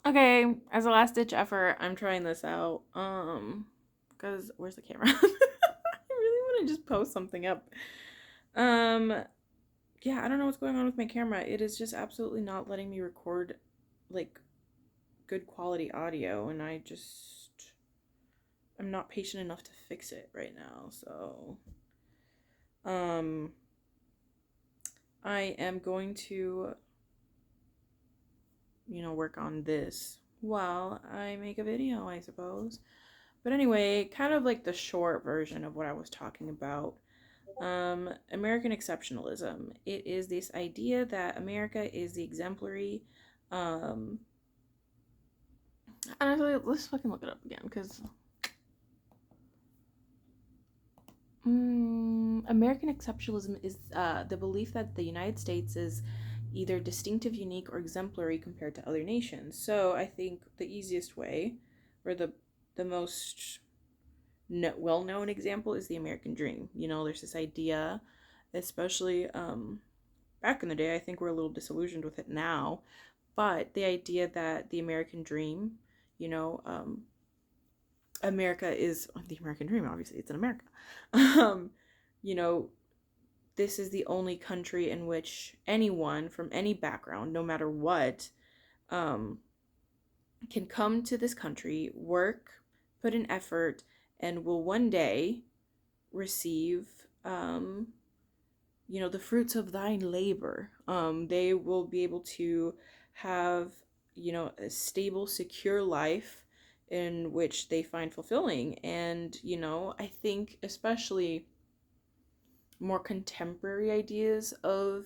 Okay, as a last ditch effort, I'm trying this out. Because where's the camera? I really want to just post something up. Um, yeah, I don't know what's going on with my camera. It is just absolutely not letting me record like good quality audio, and I'm not patient enough to fix it right now. So, um, I am going to, work on this while I make a video, I suppose. But anyway, kind of like the short version of what I was talking about. American exceptionalism. It is this idea that America is the exemplary. Um, Honestly, let's fucking look it up again because American exceptionalism is the belief that the United States is either distinctive, unique, or exemplary compared to other nations. So I think the easiest way, or the most well-known example, is the American dream. There's this idea, especially back in the day. I think we're a little disillusioned with it now, but the idea that the American dream, you know, America is the American dream. Obviously, it's in America. Um, you know, this is the only country in which anyone from any background, no matter what, um, can come to this country, work, put in effort, and will one day receive, the fruits of thine labor. They will be able to have, a stable, secure life in which they find fulfilling. And, I think especially more contemporary ideas of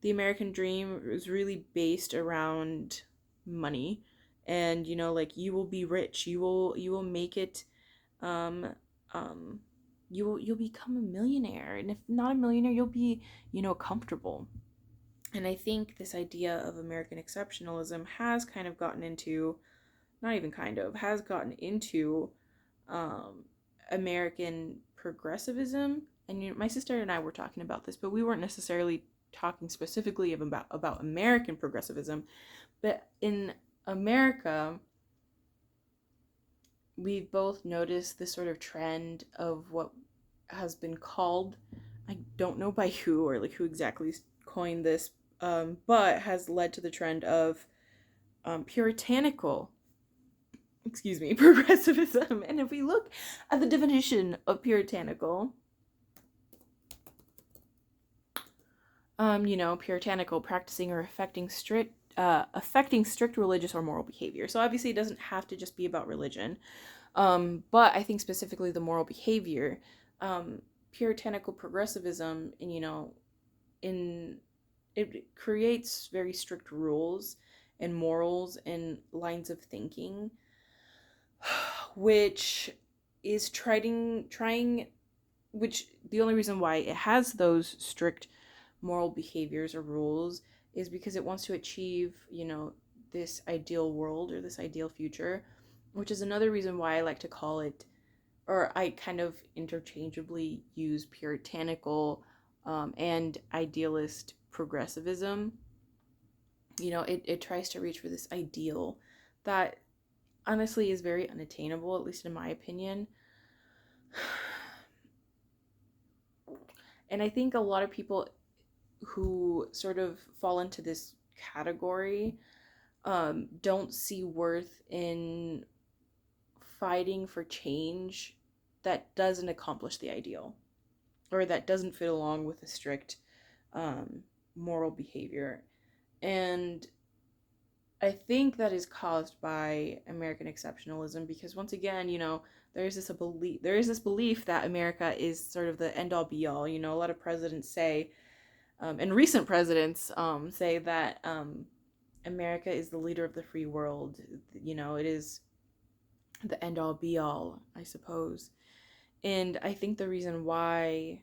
the American dream is really based around money. And, like, you will be rich, you will make it, um um you'll become a millionaire, and if not a millionaire, you'll be, comfortable. And I think this idea of American exceptionalism has kind of gotten into, not even kind of, has gotten into um American progressivism. And my sister and I were talking about this, but we weren't necessarily talking specifically about American progressivism. But in America, we've both noticed this sort of trend of what has been called, I don't know by who, or like who exactly coined this, but has led to the trend of puritanical, excuse me, progressivism. And if we look at the definition of puritanical, puritanical, practicing or affecting strict religious or moral behavior. So obviously, it doesn't have to just be about religion. But I think specifically the moral behavior, puritanical progressivism, and in it creates very strict rules and morals and lines of thinking, which is trying, which the only reason why it has those strict moral behaviors or rules is because it wants to achieve, this ideal world or this ideal future, which is another reason why I like to call it, or I kind of interchangeably use puritanical and idealist progressivism. It tries to reach for this ideal that honestly is very unattainable, at least in my opinion. And I think a lot of people who sort of fall into this category don't see worth in fighting for change that doesn't accomplish the ideal, or that doesn't fit along with a strict moral behavior. And I think that is caused by American exceptionalism because, once again, there is this belief that America is sort of the end all be all. A lot of presidents say, and recent presidents say that America is the leader of the free world. It is the end all be all, I suppose. And I think the reason why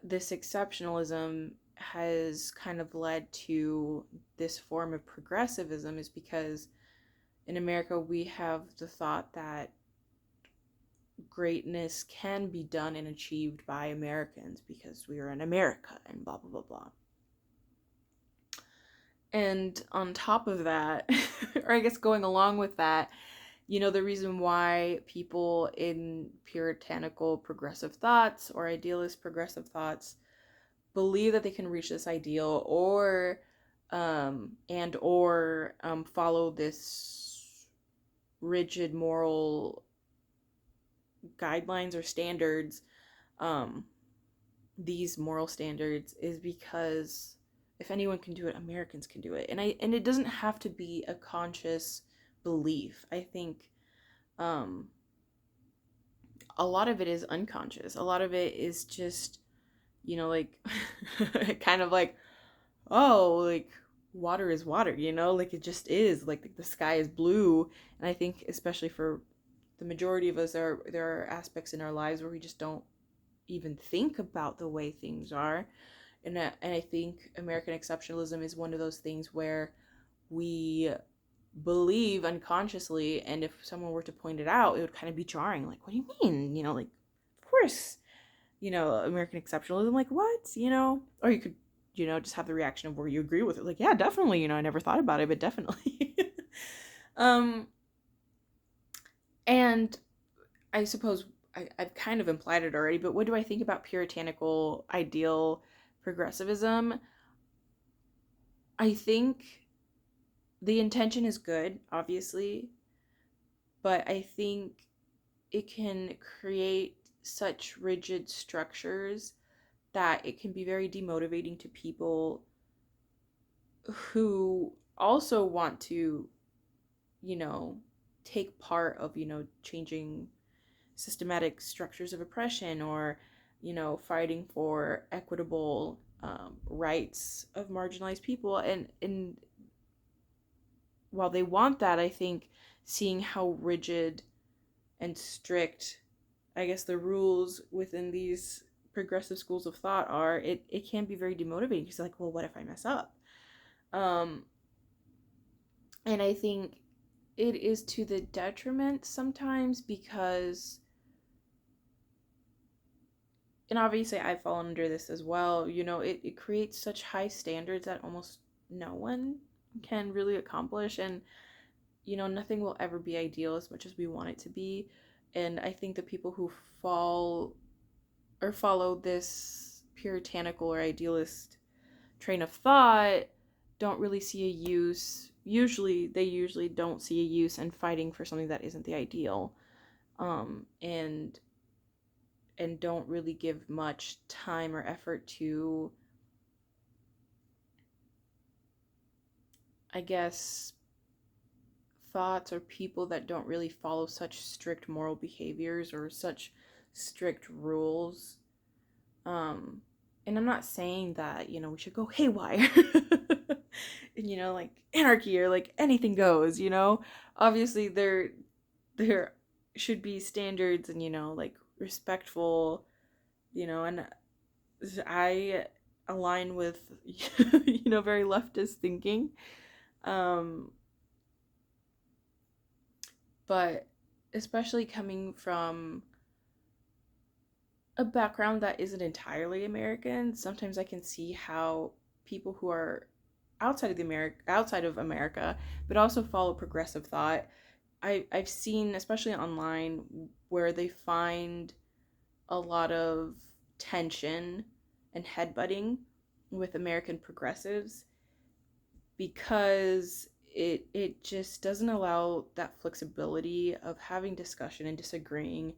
this exceptionalism has kind of led to this form of progressivism is because in America we have the thought that greatness can be done and achieved by Americans because we are in America and blah blah blah blah. And on top of that, or I guess going along with that, the reason why people in puritanical progressive thoughts or idealist progressive thoughts believe that they can reach this ideal or follow this rigid moral guidelines or standards, um, these moral standards, is because if anyone can do it, Americans can do it. And it doesn't have to be a conscious belief. I think um, a lot of it is unconscious. A lot of it is just, like kind of like, oh, like water is water, like it just is. Like the sky is blue. And I think especially for the majority of us, there are aspects in our lives where we just don't even think about the way things are. And I think American exceptionalism is one of those things where we believe unconsciously, and if someone were to point it out, it would kind of be jarring. Like, what do you mean? Like, of course, American exceptionalism, like, what? Or you could, just have the reaction of where you agree with it. Like, yeah, definitely, I never thought about it, but definitely. um, and I suppose I've kind of implied it already, but what do I think about puritanical ideal progressivism? I think the intention is good, obviously, but I think it can create such rigid structures that it can be very demotivating to people who also want to, you know, take part of, changing systematic structures of oppression, or, fighting for equitable rights of marginalized people. And while they want that, I think seeing how rigid and strict, I guess, the rules within these progressive schools of thought are, it can be very demotivating because, like, well, what if I mess up? Um, and I think it is to the detriment sometimes because, and obviously I've fallen under this as well, it creates such high standards that almost no one can really accomplish. And, nothing will ever be ideal as much as we want it to be. And I think the people who fall or follow this puritanical or idealist train of thought don't really see a use. They usually don't see a use in fighting for something that isn't the ideal, and don't really give much time or effort to, I guess, thoughts or people that don't really follow such strict moral behaviors or such strict rules. Um, and I'm not saying that, we should go haywire and, like anarchy or like anything goes, Obviously there should be standards and, like respectful, and I align with, very leftist thinking. Um, but especially coming from a background that isn't entirely American, sometimes I can see how people who are outside of America, but also follow progressive thought, I've seen, especially online, where they find a lot of tension and headbutting with American progressives because it just doesn't allow that flexibility of having discussion and disagreeing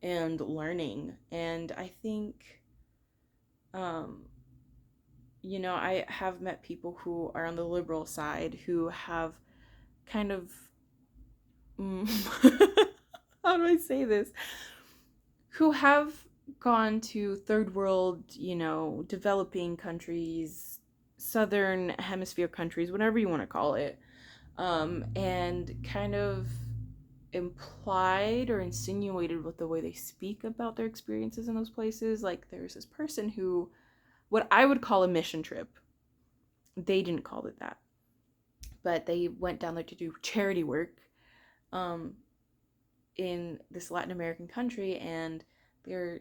and learning. And I think, um, I have met people who are on the liberal side who have kind of, mm, how do I say this? Who have gone to third world, developing countries, southern hemisphere countries, whatever you want to call it, and kind of implied or insinuated with the way they speak about their experiences in those places. Like, there's this person who, what I would call a mission trip, they didn't call it that, but they went down there to do charity work um, in this Latin American country, and they're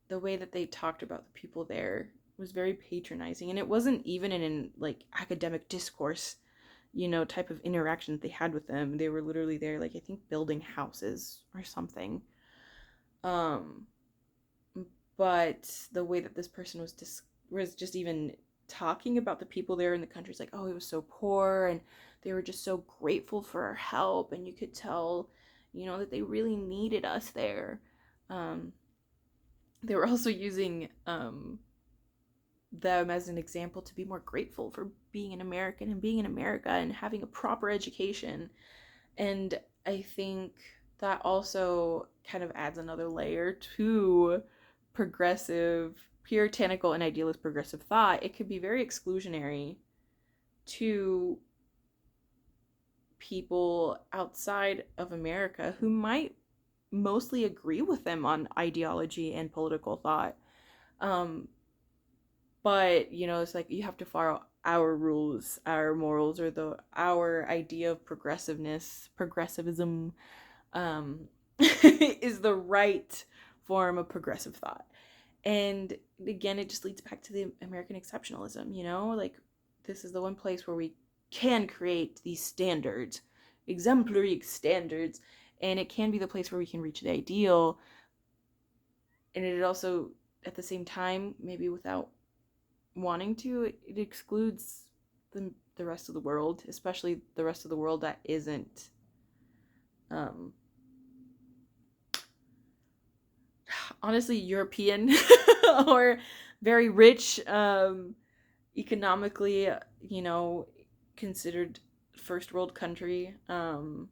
the way that they talked about the people there was very patronizing, and it wasn't even in like academic discourse, type of interaction that they had with them. They were literally there, like, I think building houses or something. Um, but the way that this person was just even talking about the people there in the country is like, oh, it was so poor, and they were just so grateful for our help, and you could tell, that they really needed us there. Um, they were also using them as an example to be more grateful for being an American and being in America and having a proper education. And I think that also kind of adds another layer to progressive, puritanical, and idealist progressive thought. It could be very exclusionary to people outside of America who might mostly agree with them on ideology and political thought. Um, but it's like you have to follow our rules, our morals, or our idea of progressivism, um, is the right form of progressive thought. And again, it just leads back to the American exceptionalism, like this is the one place where we can create these standards, exemplary standards, and it can be the place where we can reach the ideal. And it also, at the same time, maybe without wanting to, it excludes the rest of the world, especially the rest of the world that isn't um, honestly European or very rich, economically, considered first world country. And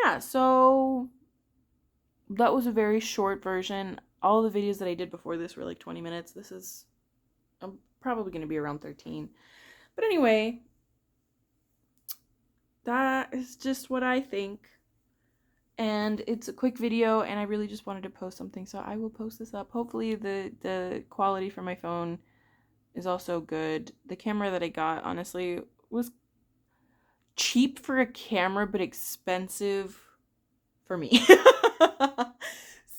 yeah, so that was a very short version. All the videos that I did before this were like 20 minutes. This is I'm probably going to be around 13. But anyway, that is just what I think. And it's a quick video, and I really just wanted to post something, so I will post this up. Hopefully the quality from my phone is also good. The camera that I got, honestly, was cheap for a camera, but expensive for me.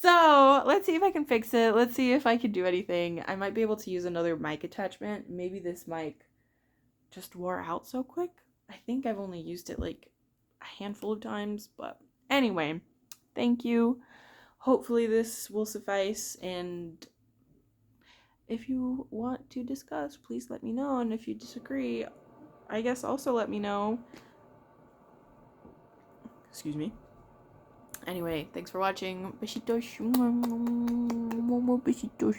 So let's see if I can fix it. Let's see if I can do anything. I might be able to use another mic attachment. Maybe this mic just wore out so quick. I think I've only used it like a handful of times, but anyway, thank you. Hopefully this will suffice, and if you want to discuss, please let me know, and if you disagree, I guess also let me know. Excuse me. Anyway, thanks for watching. Besitos. Besitos.